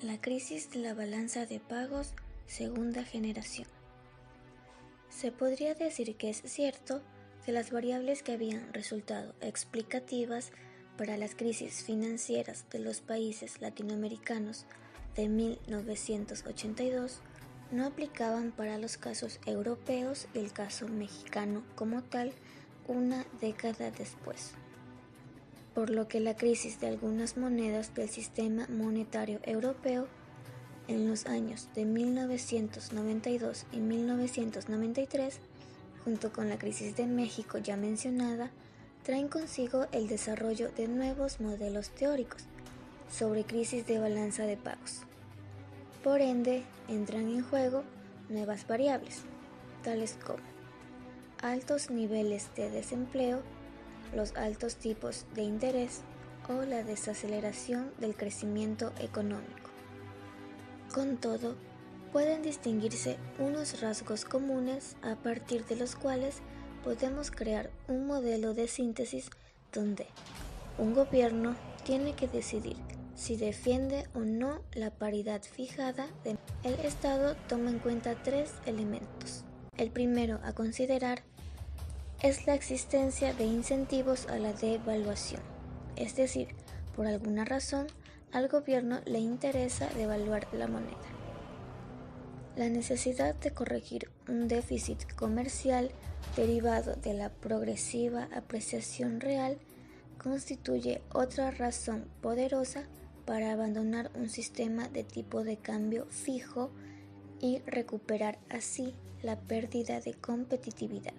La crisis de la balanza de pagos, segunda generación. Se podría decir que es cierto que las variables que habían resultado explicativas para las crisis financieras de los países latinoamericanos de 1982 no aplicaban para los casos europeos y el caso mexicano como tal una década después, por lo que la crisis de algunas monedas del sistema monetario europeo en los años de 1992 y 1993, junto con la crisis de México ya mencionada, traen consigo el desarrollo de nuevos modelos teóricos sobre crisis de balanza de pagos. Por ende, entran en juego nuevas variables, tales como altos niveles de desempleo, los altos tipos de interés o la desaceleración del crecimiento económico. Con todo, pueden distinguirse unos rasgos comunes a partir de los cuales podemos crear un modelo de síntesis donde un gobierno tiene que decidir si defiende o no la paridad fijada. El Estado toma en cuenta tres elementos. El primero a considerar es la existencia de incentivos a la devaluación, es decir, por alguna razón al gobierno le interesa devaluar la moneda. La necesidad de corregir un déficit comercial derivado de la progresiva apreciación real constituye otra razón poderosa para abandonar un sistema de tipo de cambio fijo y recuperar así la pérdida de competitividad.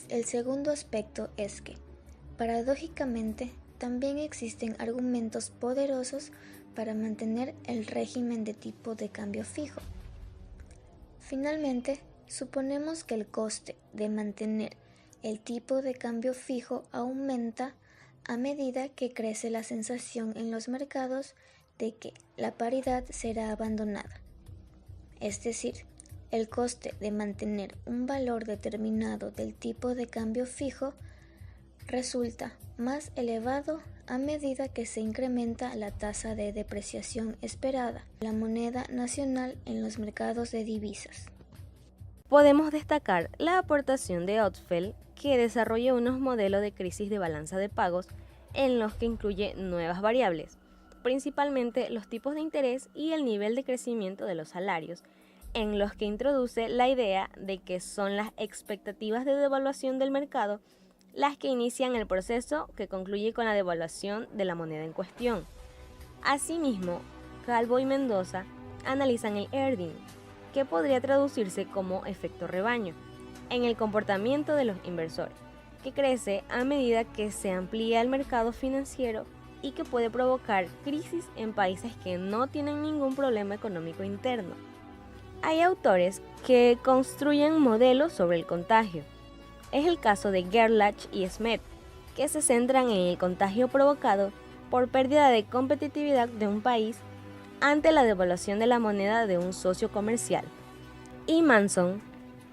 El segundo aspecto es que, paradójicamente, también existen argumentos poderosos para mantener el régimen de tipo de cambio fijo. Finalmente, suponemos que el coste de mantener el tipo de cambio fijo aumenta a medida que crece la sensación en los mercados de que la paridad será abandonada. Es decir, el coste de mantener un valor determinado del tipo de cambio fijo resulta más elevado a medida que se incrementa la tasa de depreciación esperada de la moneda nacional en los mercados de divisas. Podemos destacar la aportación de Ostfeld, que desarrolla unos modelos de crisis de balanza de pagos en los que incluye nuevas variables, principalmente los tipos de interés y el nivel de crecimiento de los salarios, en los que introduce la idea de que son las expectativas de devaluación del mercado las que inician el proceso que concluye con la devaluación de la moneda en cuestión. Asimismo, Calvo y Mendoza analizan el herding, que podría traducirse como efecto rebaño, en el comportamiento de los inversores, que crece a medida que se amplía el mercado financiero y que puede provocar crisis en países que no tienen ningún problema económico interno. Hay autores que construyen modelos sobre el contagio. Es el caso de Gerlach y Smet, que se centran en el contagio provocado por pérdida de competitividad de un país ante la devaluación de la moneda de un socio comercial, y Manson,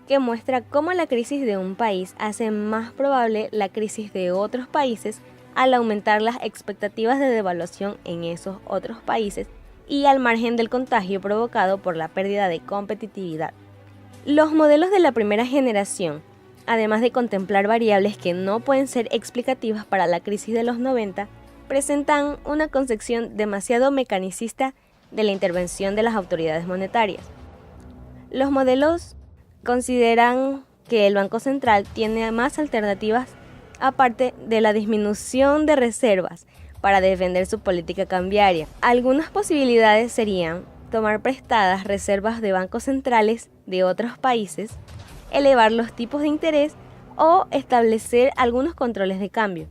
que muestra cómo la crisis de un país hace más probable la crisis de otros países al aumentar las expectativas de devaluación en esos otros países y al margen del contagio provocado por la pérdida de competitividad. Los modelos de la primera generación, además de contemplar variables que no pueden ser explicativas para la crisis de los 90, presentan una concepción demasiado mecanicista de la intervención de las autoridades monetarias. Los modelos consideran que el Banco Central tiene más alternativas aparte de la disminución de reservas para defender su política cambiaria. Algunas posibilidades serían tomar prestadas reservas de bancos centrales de otros países, elevar los tipos de interés o establecer algunos controles de cambio.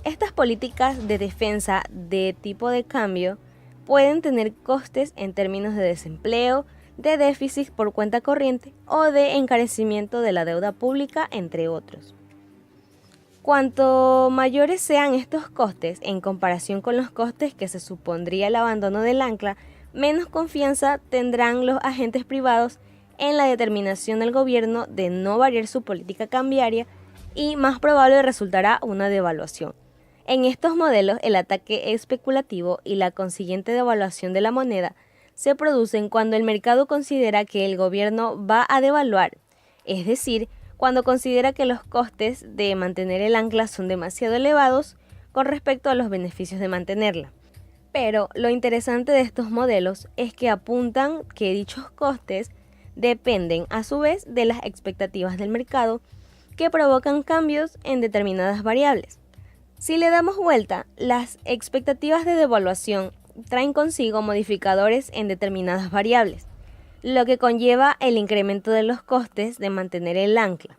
Estas políticas de defensa de tipo de cambio pueden tener costes en términos de desempleo, de déficit por cuenta corriente o de encarecimiento de la deuda pública, entre otros. Cuanto mayores sean estos costes en comparación con los costes que se supondría el abandono del ancla, menos confianza tendrán los agentes privados en la determinación del gobierno de no variar su política cambiaria y más probable resultará una devaluación. En estos modelos, el ataque especulativo y la consiguiente devaluación de la moneda se producen cuando el mercado considera que el gobierno va a devaluar, es decir, cuando considera que los costes de mantener el ancla son demasiado elevados con respecto a los beneficios de mantenerla. Pero lo interesante de estos modelos es que apuntan que dichos costes dependen a su vez de las expectativas del mercado que provocan cambios en determinadas variables. Si le damos vuelta, las expectativas de devaluación traen consigo modificadores en determinadas variables, lo que conlleva el incremento de los costes de mantener el ancla.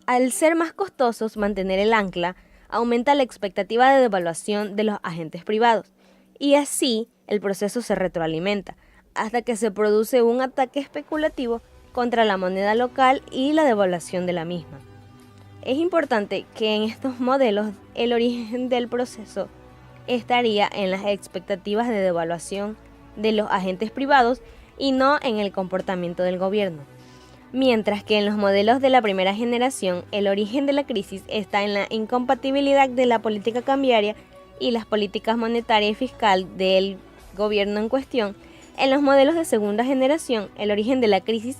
Al ser más costosos mantener el ancla, aumenta la expectativa de devaluación de los agentes privados, y así el proceso se retroalimenta, hasta que se produce un ataque especulativo contra la moneda local y la devaluación de la misma. Es importante que en estos modelos el origen del proceso estaría en las expectativas de devaluación de los agentes privados y no en el comportamiento del gobierno. Mientras que en los modelos de la primera generación el origen de la crisis está en la incompatibilidad de la política cambiaria y las políticas monetaria y fiscal del gobierno en cuestión, en los modelos de segunda generación el origen de la crisis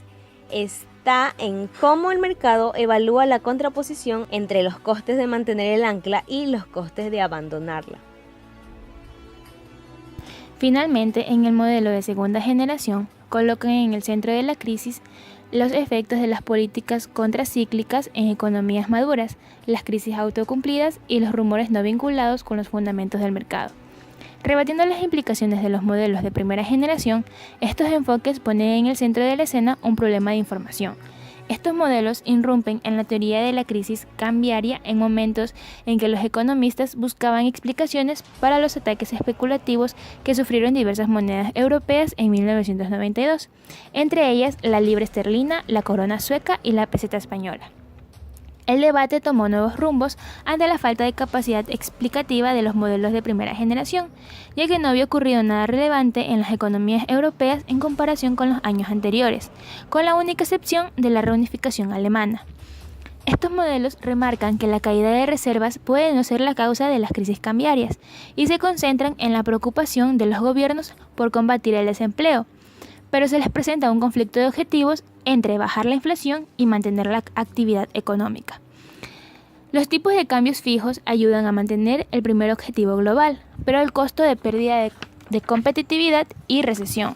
está en cómo el mercado evalúa la contraposición entre los costes de mantener el ancla y los costes de abandonarla. Finalmente, en el modelo de segunda generación, colocan en el centro de la crisis los efectos de las políticas contracíclicas en economías maduras, las crisis autocumplidas y los rumores no vinculados con los fundamentos del mercado. Rebatiendo las implicaciones de los modelos de primera generación, estos enfoques ponen en el centro de la escena un problema de información. Estos modelos irrumpen en la teoría de la crisis cambiaria en momentos en que los economistas buscaban explicaciones para los ataques especulativos que sufrieron diversas monedas europeas en 1992, entre ellas la libra esterlina, la corona sueca y la peseta española. El debate tomó nuevos rumbos ante la falta de capacidad explicativa de los modelos de primera generación, ya que no había ocurrido nada relevante en las economías europeas en comparación con los años anteriores, con la única excepción de la reunificación alemana. Estos modelos remarcan que la caída de reservas puede no ser la causa de las crisis cambiarias y se concentran en la preocupación de los gobiernos por combatir el desempleo, pero se les presenta un conflicto de objetivos entre bajar la inflación y mantener la actividad económica. Los tipos de cambios fijos ayudan a mantener el primer objetivo global, pero el costo de pérdida de competitividad y recesión.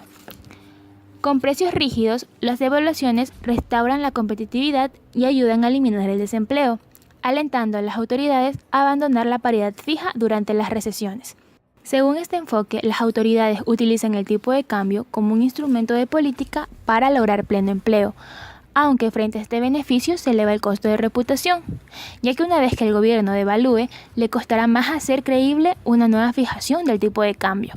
Con precios rígidos, las devaluaciones restauran la competitividad y ayudan a eliminar el desempleo, alentando a las autoridades a abandonar la paridad fija durante las recesiones. Según este enfoque, las autoridades utilizan el tipo de cambio como un instrumento de política para lograr pleno empleo, aunque frente a este beneficio se eleva el costo de reputación, ya que una vez que el gobierno devalúe, le costará más hacer creíble una nueva fijación del tipo de cambio.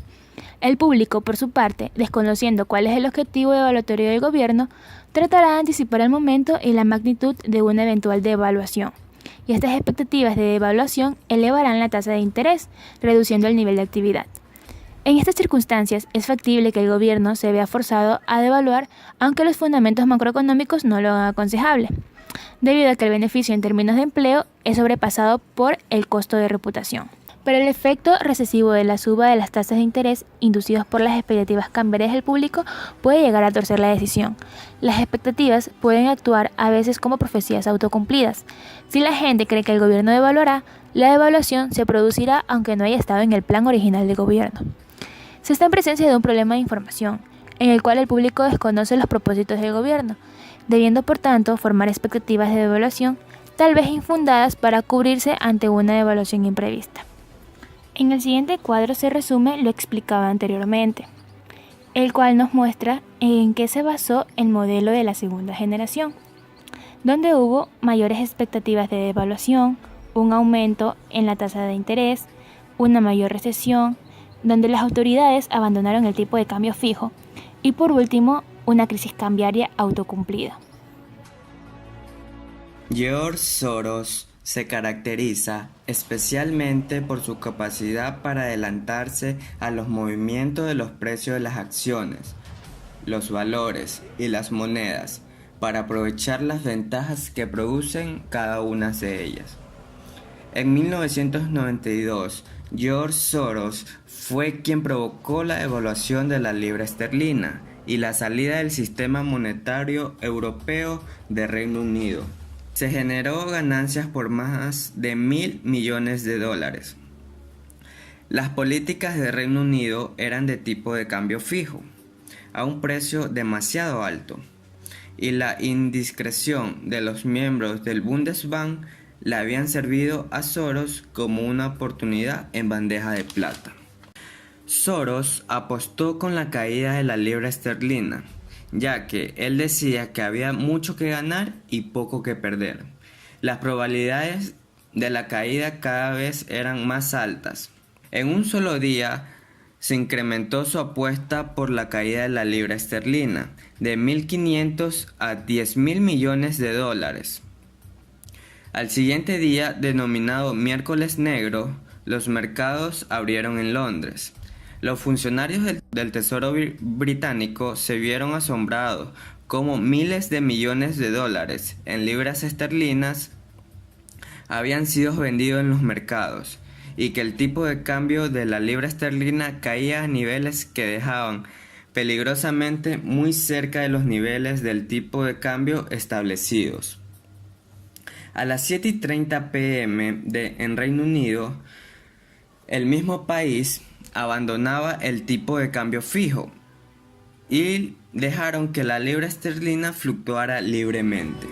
El público, por su parte, desconociendo cuál es el objetivo devaluatorio del gobierno, tratará de anticipar el momento y la magnitud de una eventual devaluación. Y estas expectativas de devaluación elevarán la tasa de interés, reduciendo el nivel de actividad. En estas circunstancias, es factible que el gobierno se vea forzado a devaluar, aunque los fundamentos macroeconómicos no lo hagan aconsejable, debido a que el beneficio en términos de empleo es sobrepasado por el costo de reputación. Pero el efecto recesivo de la suba de las tasas de interés inducidos por las expectativas cambiarias del público puede llegar a torcer la decisión. Las expectativas pueden actuar a veces como profecías autocumplidas. Si la gente cree que el gobierno devaluará, la devaluación se producirá aunque no haya estado en el plan original del gobierno. Se está en presencia de un problema de información, en el cual el público desconoce los propósitos del gobierno, debiendo por tanto formar expectativas de devaluación, tal vez infundadas para cubrirse ante una devaluación imprevista. En el siguiente cuadro se resume lo explicado anteriormente, el cual nos muestra en qué se basó el modelo de la segunda generación, donde hubo mayores expectativas de devaluación, un aumento en la tasa de interés, una mayor recesión, donde las autoridades abandonaron el tipo de cambio fijo y por último una crisis cambiaria autocumplida. George Soros se caracteriza especialmente por su capacidad para adelantarse a los movimientos de los precios de las acciones, los valores y las monedas para aprovechar las ventajas que producen cada una de ellas. En 1992, George Soros fue quien provocó la devaluación de la libra esterlina y la salida del sistema monetario europeo de Reino Unido. Se generó ganancias por más de $1.000 millones. Las políticas de Reino Unido eran de tipo de cambio fijo, a un precio demasiado alto, y la indiscreción de los miembros del Bundesbank le habían servido a Soros como una oportunidad en bandeja de plata. Soros apostó con la caída de la libra esterlina, ya que él decía que había mucho que ganar y poco que perder. Las probabilidades de la caída cada vez eran más altas. En un solo día se incrementó su apuesta por la caída de la libra esterlina de 1.500 a 10.000 millones de dólares. Al siguiente día, denominado Miércoles Negro, los mercados abrieron en Londres. Los funcionarios del Tesoro británico se vieron asombrados como miles de millones de dólares en libras esterlinas habían sido vendidos en los mercados, y que el tipo de cambio de la libra esterlina caía a niveles que dejaban peligrosamente muy cerca de los niveles del tipo de cambio establecidos. A las 7:30 p.m. en Reino Unido, el mismo país abandonaba el tipo de cambio fijo y dejaron que la libra esterlina fluctuara libremente.